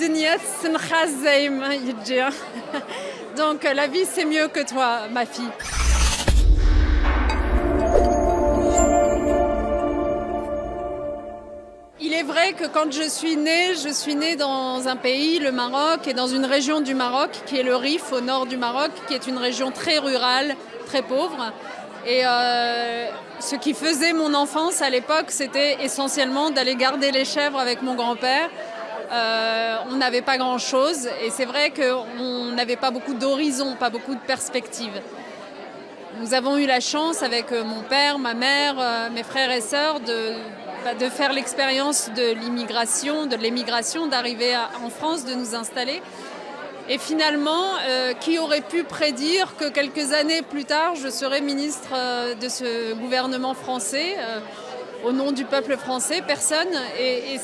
الدنيا تسنخاز زي ما يجي. Donc la vie c'est mieux que toi, ma fille. Il est vrai que quand je suis née dans un pays, le Maroc, et dans une région du Maroc qui est le Rif, au nord du Maroc, qui est une région très rurale, très pauvre. Et ce qui faisait mon enfance à l'époque, c'était essentiellement d'aller garder les chèvres avec mon grand-père. On n'avait pas grand-chose et c'est vrai qu'on n'avait pas beaucoup d'horizons, pas beaucoup de perspectives. Nous avons eu la chance avec mon père, ma mère, mes frères et sœurs de faire l'expérience de l'émigration, d'arriver en France, de nous installer. Et finalement, qui aurait pu prédire que quelques années plus tard, je serais ministre de ce gouvernement français, au nom du peuple français, personne. Et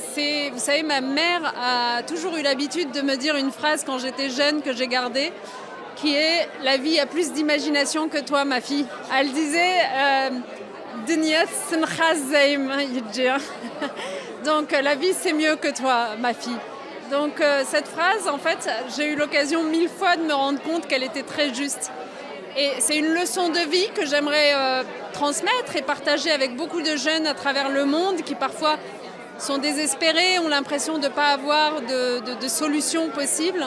vous savez, ma mère a toujours eu l'habitude de me dire une phrase quand j'étais jeune que j'ai gardée, qui est « La vie a plus d'imagination que toi, ma fille ». Elle disait Dunya tsenkhaz zay ma yidji. Donc la vie c'est mieux que toi, ma fille. Donc cette phrase, en fait, j'ai eu l'occasion 1000 fois de me rendre compte qu'elle était très juste. Et c'est une leçon de vie que j'aimerais transmettre et partager avec beaucoup de jeunes à travers le monde qui parfois sont désespérés, ont l'impression de ne pas avoir de solution possible.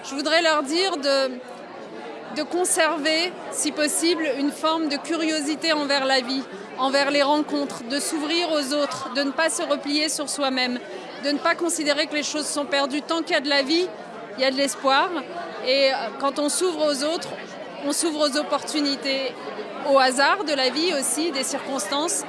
Je voudrais leur dire de conserver, si possible, une forme de curiosité envers la vie, envers les rencontres, de s'ouvrir aux autres, de ne pas se replier sur soi-même, de ne pas considérer que les choses sont perdues. Tant qu'il y a de la vie, il y a de l'espoir. Et quand on s'ouvre aux autres, on s'ouvre aux opportunités, au hasard de la vie aussi, des circonstances.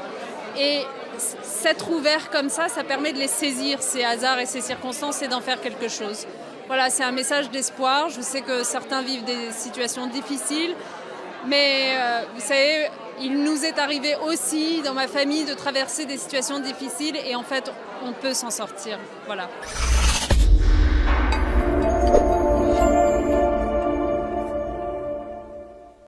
Et s'être ouvert comme ça permet de les saisir, ces hasards et ces circonstances, et d'en faire quelque chose. Voilà, c'est un message d'espoir. Je sais que certains vivent des situations difficiles, mais vous savez, il nous est arrivé aussi, dans ma famille, de traverser des situations difficiles, et en fait, on peut s'en sortir. Voilà.